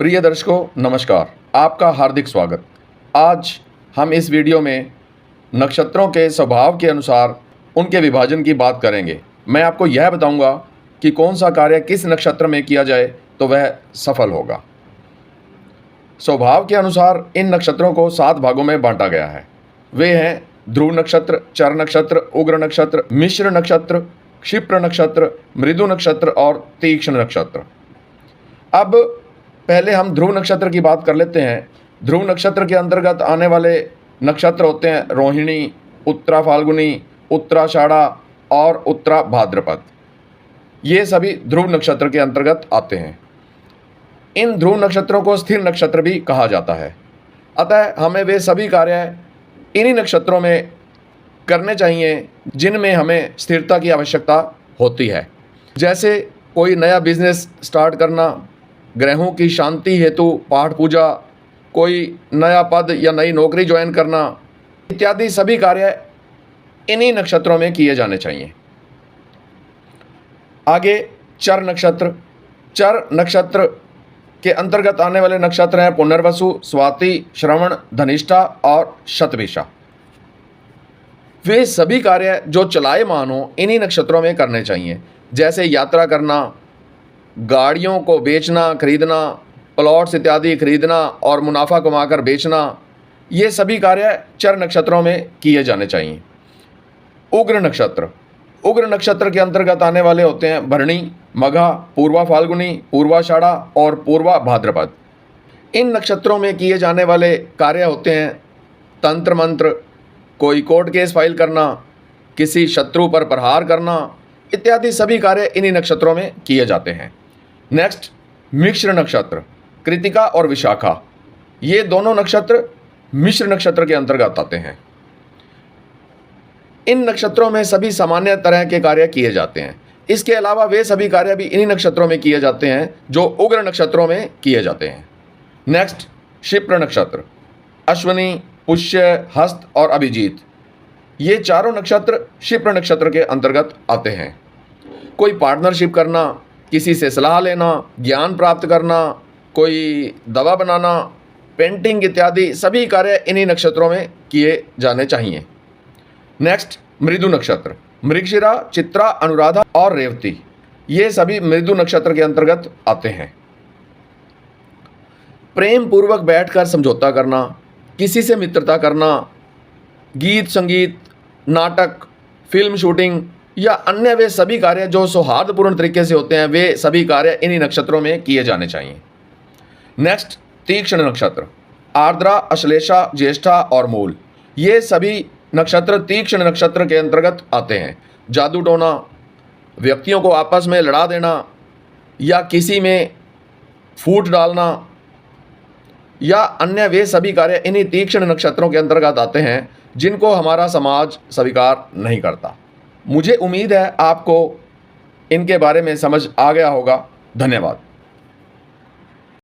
प्रिय दर्शकों नमस्कार, आपका हार्दिक स्वागत। आज हम इस वीडियो में नक्षत्रों के स्वभाव के अनुसार उनके विभाजन की बात करेंगे। मैं आपको यह बताऊंगा कि कौन सा कार्य किस नक्षत्र में किया जाए तो वह सफल होगा। स्वभाव के अनुसार इन नक्षत्रों को 7 भागों में बांटा गया है। वे हैं ध्रुव नक्षत्र, चर नक्षत्र, उग्र नक्षत्र, मिश्र नक्षत्र, क्षिप्र नक्षत्र, मृदु नक्षत्र और तीक्ष्ण नक्षत्र। अब पहले हम ध्रुव नक्षत्र की बात कर लेते हैं। ध्रुव नक्षत्र के अंतर्गत आने वाले नक्षत्र होते हैं रोहिणी, उत्तरा फाल्गुनी, उत्तराषाढ़ा और उत्तरा भाद्रपद। ये सभी ध्रुव नक्षत्र के अंतर्गत आते हैं। इन ध्रुव नक्षत्रों को स्थिर नक्षत्र भी कहा जाता है। अतः हमें वे सभी कार्य इन्हीं नक्षत्रों में करने चाहिए जिनमें हमें स्थिरता की आवश्यकता होती है। जैसे कोई नया बिजनेस स्टार्ट करना, ग्रहों की शांति हेतु पाठ पूजा, कोई नया पद या नई नौकरी ज्वाइन करना इत्यादि सभी कार्य इन्हीं नक्षत्रों में किए जाने चाहिए। आगे चर नक्षत्र। चर नक्षत्र के अंतर्गत आने वाले नक्षत्र हैं पुनर्वसु, स्वाति, श्रवण, धनिष्ठा और शतभिषा। वे सभी कार्य जो चलायमान हो इन्हीं नक्षत्रों में करने चाहिए। जैसे यात्रा करना, गाड़ियों को बेचना खरीदना, प्लॉट्स इत्यादि खरीदना और मुनाफा कमाकर बेचना, ये सभी कार्य चर नक्षत्रों में किए जाने चाहिए। उग्र नक्षत्र। उग्र नक्षत्र के अंतर्गत आने वाले होते हैं भरणी, मघा, पूर्वा फाल्गुनी, पूर्वाषाढ़ा और पूर्वा भाद्रपद। इन नक्षत्रों में किए जाने वाले कार्य होते हैं तंत्र मंत्र, कोई कोर्ट केस फाइल करना, किसी शत्रु पर प्रहार करना इत्यादि सभी कार्य इन्हीं नक्षत्रों में किए जाते हैं। नेक्स्ट मिश्र नक्षत्र। कृतिका और विशाखा, ये दोनों नक्षत्र मिश्र नक्षत्र के अंतर्गत आते हैं। इन नक्षत्रों में सभी सामान्य तरह के कार्य किए जाते हैं। इसके अलावा वे सभी कार्य भी इन्हीं नक्षत्रों में किए जाते हैं जो उग्र नक्षत्रों में किए जाते हैं। नेक्स्ट क्षिप्र नक्षत्र। अश्विनी, पुष्य, हस्त और अभिजीत, ये चारों नक्षत्र क्षिप्र नक्षत्र के अंतर्गत आते हैं। कोई पार्टनरशिप करना, किसी से सलाह लेना, ज्ञान प्राप्त करना, कोई दवा बनाना, पेंटिंग इत्यादि सभी कार्य इन्हीं नक्षत्रों में किए जाने चाहिए। नेक्स्ट मृदु नक्षत्र। मृगशिरा, चित्रा, अनुराधा और रेवती, ये सभी मृदु नक्षत्र के अंतर्गत आते हैं। प्रेम पूर्वक बैठकर समझौता करना, किसी से मित्रता करना, गीत संगीत, नाटक, फिल्म शूटिंग या अन्य वे सभी कार्य जो सौहार्दपूर्ण तरीके से होते हैं वे सभी कार्य इन्हीं नक्षत्रों में किए जाने चाहिए। नेक्स्ट तीक्ष्ण नक्षत्र। आर्द्रा, अश्लेषा, ज्येष्ठा और मूल, ये सभी नक्षत्र तीक्ष्ण नक्षत्र के अंतर्गत आते हैं। जादू टोना, व्यक्तियों को आपस में लड़ा देना या किसी में फूट डालना या अन्य वे सभी कार्य इन्हीं तीक्ष्ण नक्षत्रों के अंतर्गत आते हैं जिनको हमारा समाज स्वीकार नहीं करता। मुझे उम्मीद है आपको इनके बारे में समझ आ गया होगा। धन्यवाद।